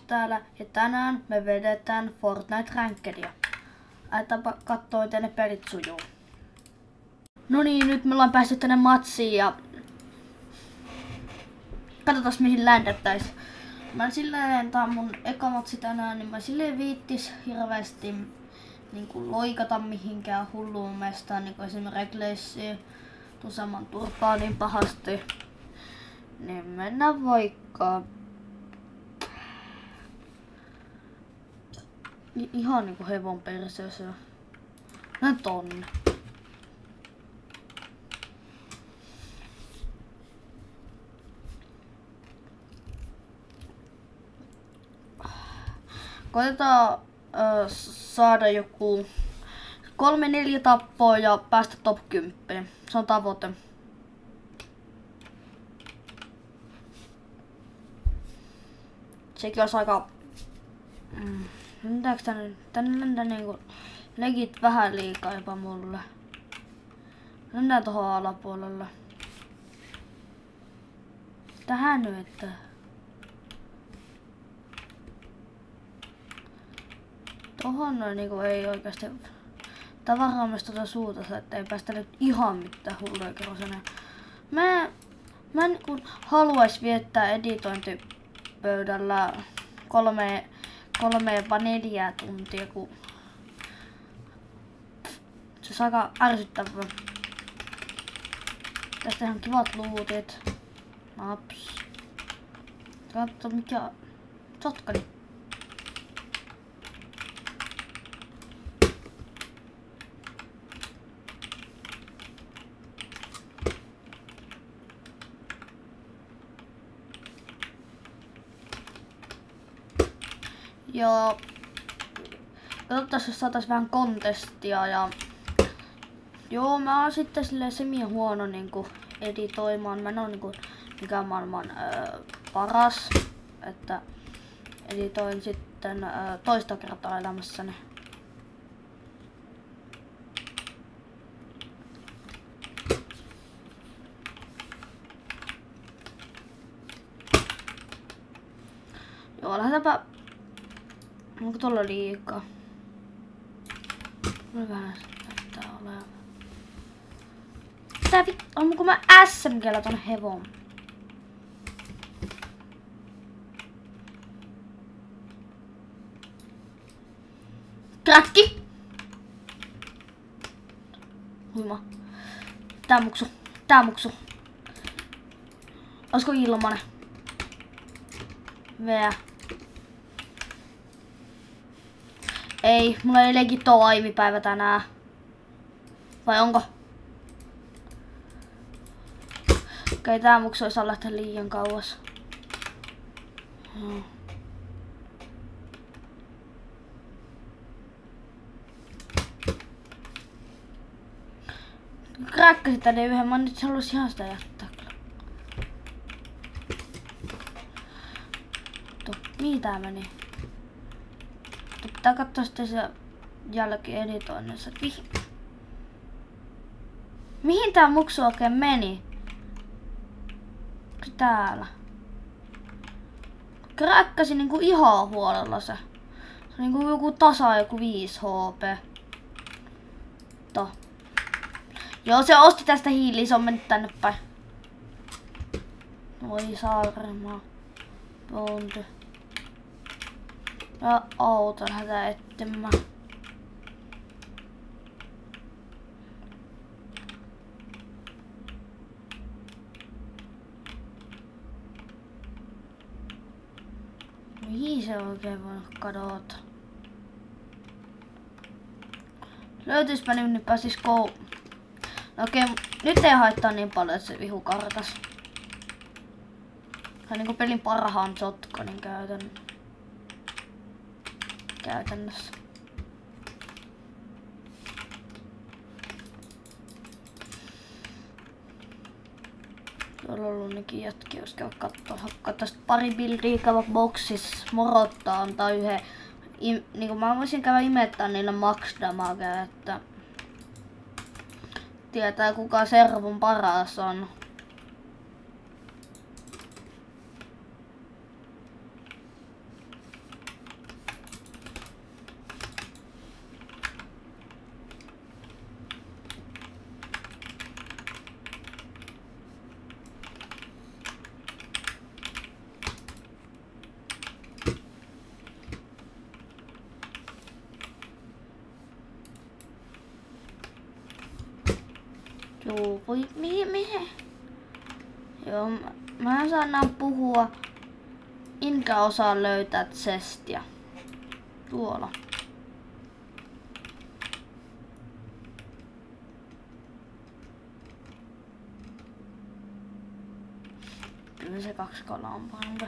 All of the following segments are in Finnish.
täällä ja tänään me vedetään Fortnite Rankedia. Laitetaanpa kattoo miten ne pelit sujuu. No niin, nyt me ollaan päästy tänne matsiin ja katsotaan mihin ländettäis. Mä silleen, tää on mun eka matsi tänään, niin mä silleen viittis hirveesti niinku loikata mihinkään hulluun mestaan, niinku esimerkiksi Reglessiin. Tusaman turpaa niin pahasti. Niin mennään vaikka ihan niinku hevon perseeseen. Mennään tonne. Koitetaan saada joku 3-4 tappoa ja päästä top 10. Se on tavoite. Sekin olisi aika... Lentääks tänne lentää niinku legit vähän liikaa jopa mulle. Lennään tohon alapuolelle. Tähän nyt, että... Tohon noin niinku ei oikeasti tavaraa myös tuota suuta, että ei päästä nyt ihan mitään hulluja kerrosana. Mä niinku haluais viettää editointipöydällä 3-4 tuntia, kun se on aika ärsyttävää. Tästä ihan kivat luutit. Naps. Katso mikä sotkani. Ja katsotaan, jos saatais vähän kontestia ja joo, mä oon sitten silleen semi-huono niinku editoimaan. Mä en oo niinku mikään maailman paras, että editoin sitten toista kertaa elämässäni. Joo, lähdetäänpä. Onko tuolla liikaa? Mulla vähän näyttää olevan. Tää onko mä SMG:llä ton hevon? Krakki! Huima. Tää muksu. Olisiko ilmanen? Veä. Ei, mulla ei legit oo aimipäivä tänään. Vai onko? Okei, tää muksu ei saa lähteä liian kauas. Kräkkäsit tänne yhden, mä nyt haluais ihan sitä jättää. Mihin tää meni? Pitää katsoa sitten se jälkeen editoinnissa. Mihin tää muksu oikein meni? Täällä. Kräkkäsi niinku ihan huolella se. Se on niinku joku tasa joku 5 HP. Toh. Joo, se osti tästä hiiliä, se on mennyt tänne päin. Voi saarmaa. Ponty. Ja auto lähdetään etsimään. Mihin se oikein voi kadota? Löytyispä nyt pääsis No okei, nyt ei haittaa niin paljon, että se vihu karkas. Se on niinku pelin parhaan sotkonin käytännössä. Tuolla on ollut nekin jätkiä, jos käy kattoo. Hakkaa tästä pari bildiä, käydä boksissa, morottaa, antaa yhden. Niinku mä voisin käydä imettää niille max damagea, että tietää kuka servun paras on. Voi mihin? Joo, mä en saa enää puhua. Enkä osaa löytää chestiä. Tuolla. Kyllä se 2 kalaa on parempi.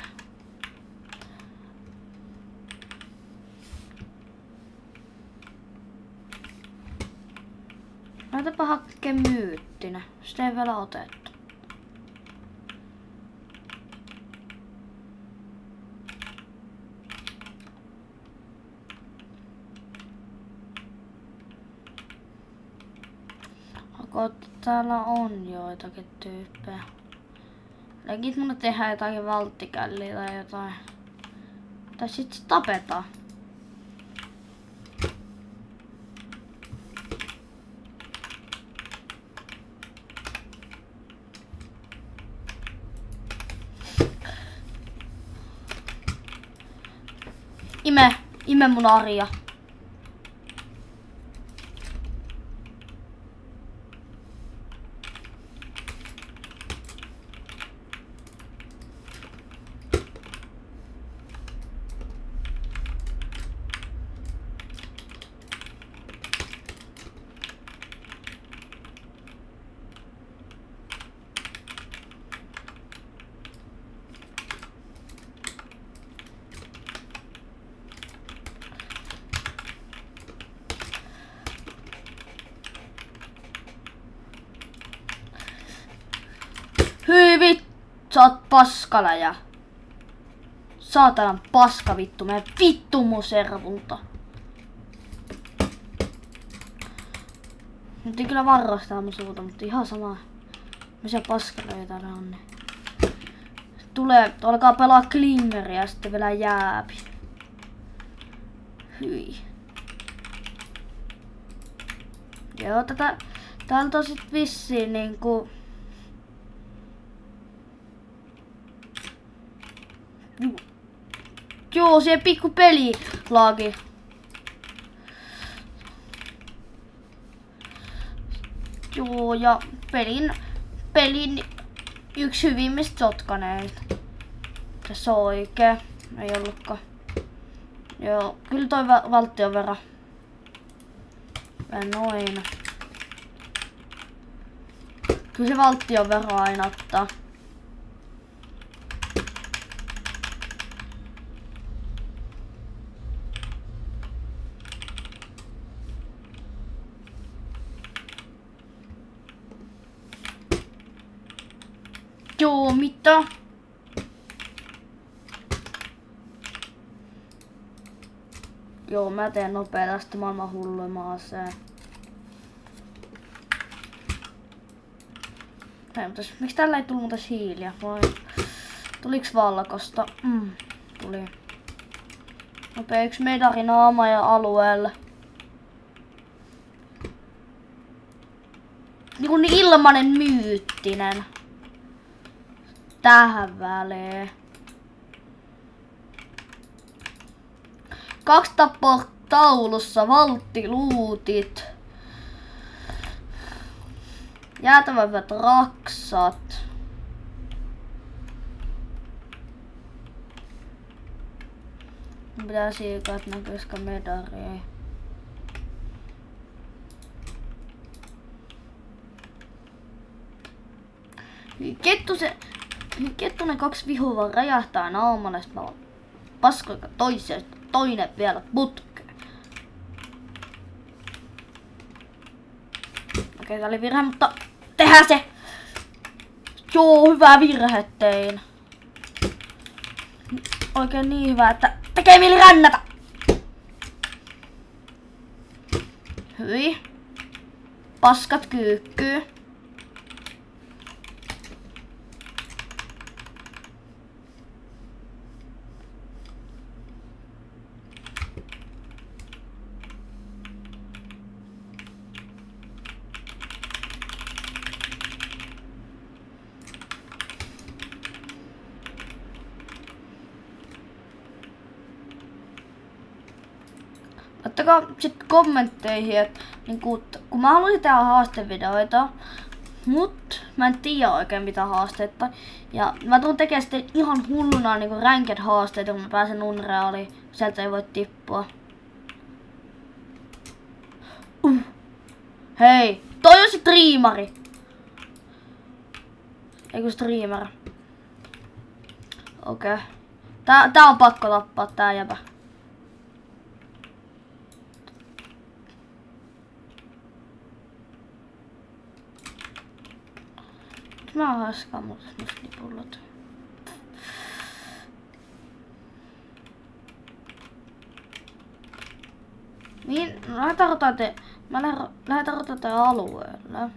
Näytäpä hakkee myyttinä. Sitä ei vielä otettu. Täällä on joitakin tyyppejä. Legit mun tehdään jotakin valttikälliä tai jotain. Tai sit se tapetaan. Ime mun Arja. Hyi vittu, sä oot paskaläjä. Saatanan paska vittu, mene vittu mun servulta. Nyt ei kyllä varastaa mun sivulta, mutta ihan sama. Missä paskaläjä täällä on. Niin. Alkaa pelaa Klingeriä ja sitten vielä jääpi. Hyi. Joo, täältä on sit vissiin niinku... Joo, se pikku pelilaagi. Joo, ja pelin yksi hyvimmistä sotkaneista. Tässä on oikee. Ei ollutkaan. Joo, kyllä toi valtti on verran. Noin. Kyllä se valtti on verran aina ottaa. Joo, mitä? Joo, mä teen nopeasti maailman hulluimman aseen. Hei, mutta miksi tällä ei tullut muuta hiiliä? Vai tuliks valkosta? Tuli. Nopea 1 medari naama ja alueelle. Niin ilmanen myyttinen. Tähän väliin. 2 tappoa taulussa, valttiluutit. Jäätävät raksat. Pitää siikaa, että näkyisikö medaria. Kettunen 2 vihuvaa räjähtää naamalle, sit mä oon paskoika toiseen, toinen vielä putkeen. Okei, tää oli virhe, mutta tehdään se! Joo, hyvä virhe tein. Oikein niin hyvä, että tekee mieli rännätä! Hyi. Paskat kyykkyy. Ottakaa sit kommentteihin, että niinku, kun mä haluaisin tehdä haastevideoita, Mut mä en tiedä oikein mitä haasteita. Ja mä tuun tekemään sitten ihan hulluna niinku ranked haasteita, kun mä pääsen Unrealiin. Sieltä ei voi tippua. Hei, toi on se striimari. Eikö streamer? Okei. Tää on pakko tappaa tää jäbä. Mä haskaan mulle muslipullot. Niin, lähdetään rotate. Mä lähdetään rotate alueelle.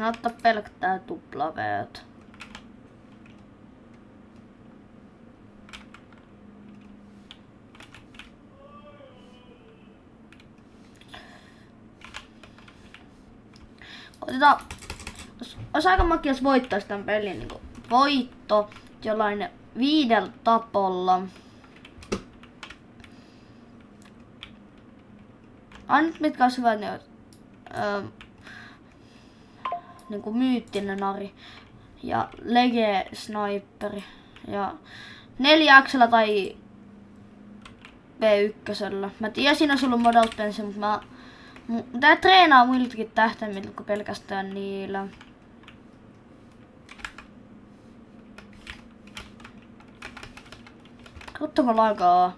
Ottaa pelkkää tuplaveet. Otetaan, olisi aika makia, jos voittaisi tämän pelin niin voitto jollain 5 tapolla. Ainut mitkä olisi hyvät, niin niinku myyttinen Ari ja lege sniperi ja 4X:llä tai P1:llä. Mä tiedän, siinä olisi ollut model pensi, mutta tää treenaa muiltakin tähtäimiltä kuin pelkästään niillä. Ottako lagaa?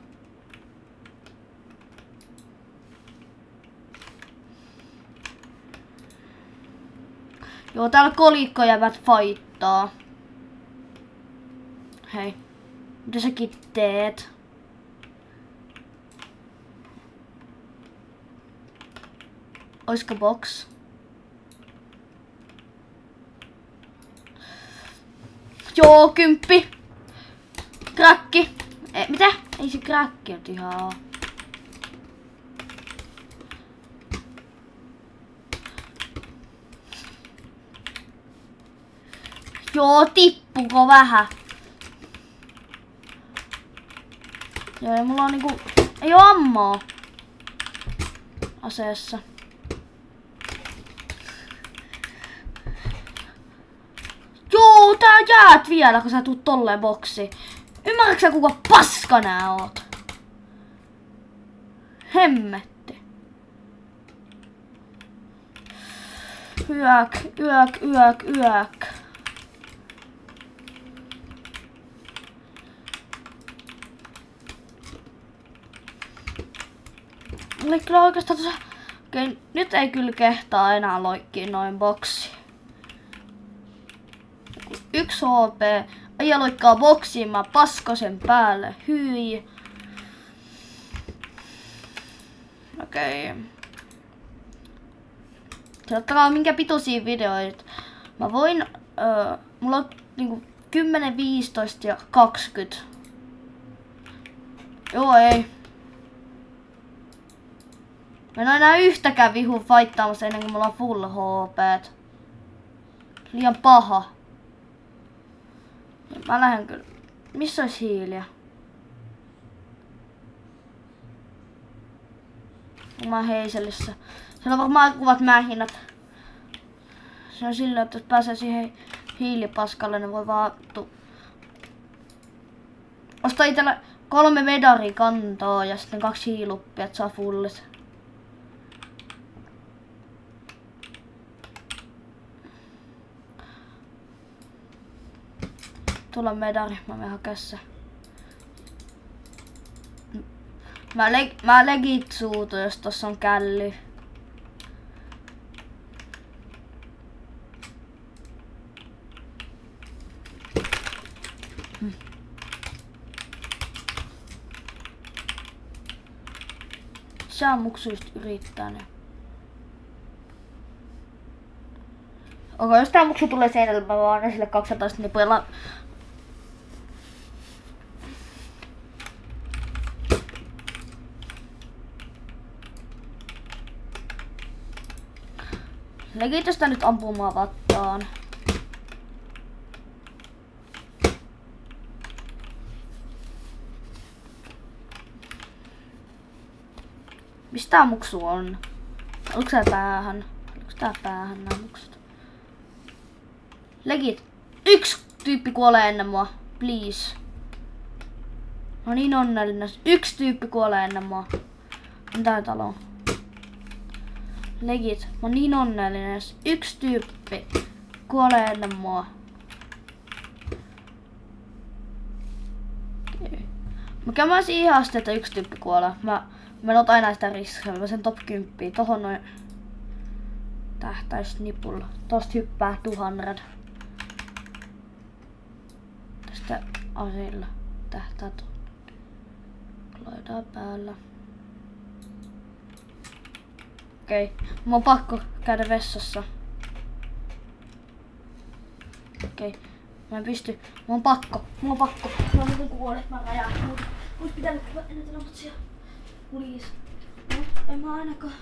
Joo, täällä kolikkojävät faittaa. Hei. Mitä säkin teet? Oisko box? Joo, 10. Krakki. Mitä? Ei se krakki on ihan. Joo, tippuko vähän? Joo, mulla on niinku... Ei oo ammoa aseessa. Joo, tää jäät vielä, kun sä tuut tolleen boksiin. Ymmärrätkö sä, kuka paska nää oot? Hemmetti. Yök. Oli kyllä oikeastaan tuossa... Okei, nyt ei kyllä kehtaa enää loikkiin noin boksiin. 1 HP. Aija loikkaa boksiin, mä paskosen päälle. Hyi. Okei. Ottakaa minkä pituisia videoita. Mä voin... mulla on niinku 10, 15 ja 20. Joo, ei. Mä en oo enää yhtäkään vihu faittaamassa ennen kuin mulla on full HP. Liian paha. Mä lähden kyllä. Missä olisi hiiliä? Mä oon Heiselissä. Siellä on varmaan kuvat mähinät. Se on silleen, että jos pääsee siihen hiilipaskalle, niin voi vaan ostaa itellä 3 medaria kantoa ja sitten 2 hiiluppia, että saa fullit. Tulla medari, mä menen hakea se. Mä legit suutu, jos tossa on källi. Saa muksuista yrittää ne. Okei, jos tää muksu tulee seinälle, mä vaan annan sille 200 nipuilla. Legit sitä nyt ampumaan vattaan. Missä tää muksu on? Oliko tää päähän? Oliko tää päähän nää muksut? Legit. 1 tyyppi kuolee ennen mua. Please. Mä oon niin onnellinen. 1 tyyppi kuolee ennen mua. On tää talo. Legit. Mä oon niin onnellinen. 1 tyyppi kuolee ennen mua. Okay. Mä kämäsin ihan asti, että 1 tyyppi kuolee. Mä en ota enää sitä riskiä. Mä sen top 10. Tohon noin tähtäisnipulla. Tosta hyppää 1000. Tästä asilla tähtää Kloidaa päällä. Okei. Mun on pakko käydä vessassa. Okei. Mä en pysty. Mun on pakko. Mä oon muuten kuollut. Mä rajaan. Ois pitänyt ennen lapsia. Please. No, en mä ainakaan.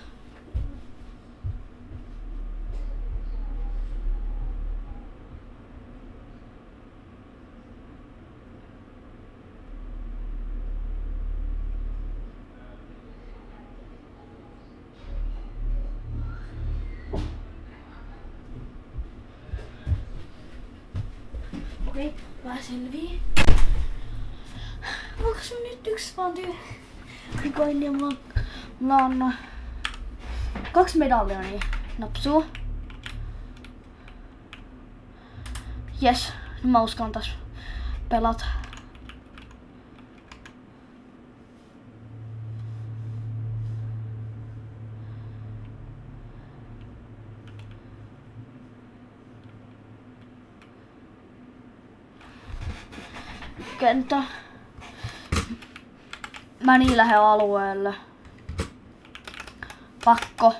Okei, mä selviin. Onks nyt 1 vaan koin ja mulla on 2 medallia niin napsuu. Jes, mä uskallan taas pelata. Kenttä. Mä niin lähden alueelle. Pakko.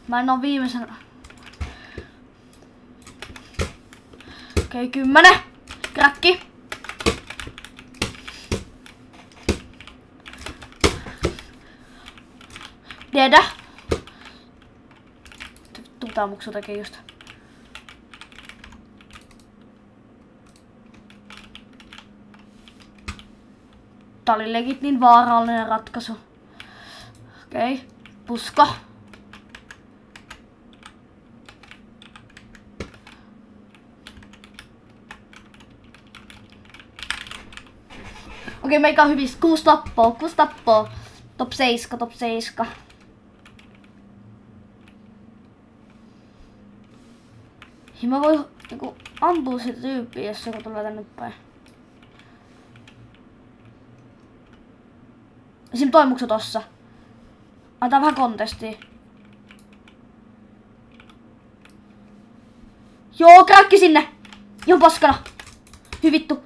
Mä en oo viimeisen. Okei, 10. Kräkki. Dead. Tää muksu tekee just. Tää oli legit niin vaarallinen ratkaisu. Okei, puska. Okei, meikä on hyvissä. 6 tappoo. Top 7. Ja mä voin niinku ampua sitä tyyppiä, jos joku tulee tänne päin. Esim. Toi muksu tossa. Antaa vähän kontestia. Joo, kräkki sinne! Ihan paskana. Hyvittu.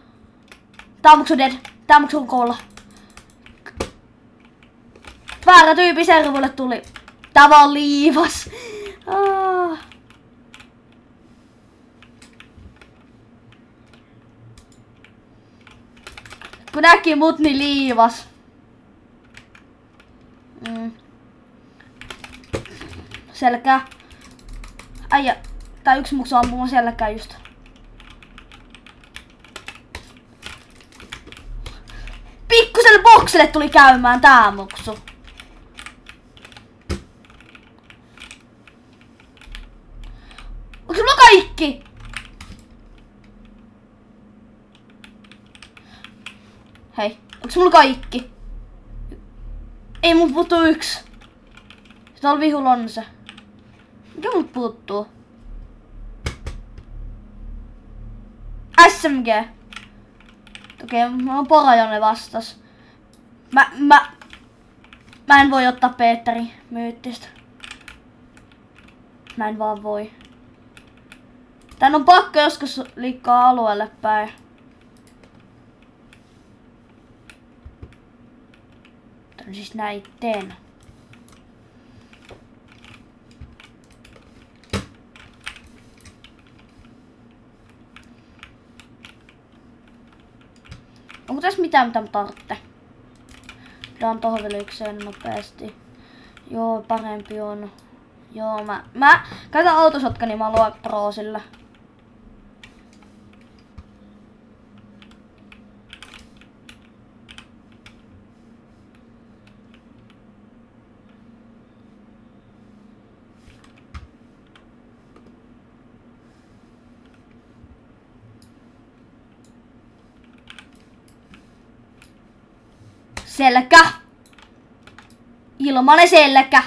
Tää muksu dead. Tää muksu on koolla. Väärä tyyppi servulle tuli. Tää vaan liivas. Kun näki mut, niin liivas. Selkää. Äijä. Tää 1 muksu ampuu mun selkää just. Pikkuselle bokselle tuli käymään tää muksu. Onks mulla kaikki? Hei, onks mulla kaikki? Ei mun puuttuu 1. Tuolla vihulla on se. Mikä mut puuttuu? SMG. Okei, mä oon Porajonne vastas. Mä en voi ottaa Petteri myyttistä. Mä en vaan voi. Tän on pakko joskus liikkua alueelle päin. Tän siis näitten. Onko tässä mitään mitä mä tarvitsen? Pidän tohon vielä ykseen nopeasti. Joo, parempi on. Joo, mä käytän autosotkani, mä luon pro sillä. Selkä. Ilmanen selkä.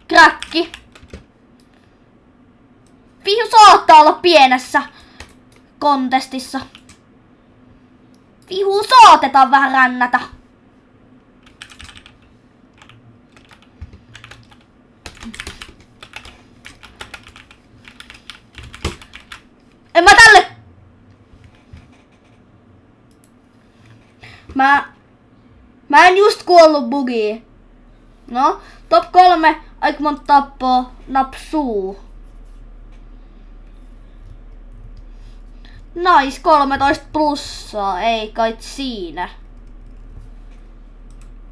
Krakki. Vihu saattaa olla pienessä kontestissa. Vihu saatetaan vähän rännätä. En mä tälle. Mä en just kuollut bugiin. No, top 3 aika monta tappoa napsuu. Nice, 13 plussaa, ei kai siinä.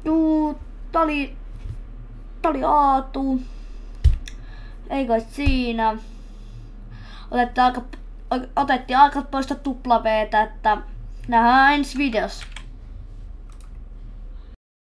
Juu, tää oli Aatu. Ei kai siinä. Otettiin aika poista tuplaveetä, että nähdään ensi videossa.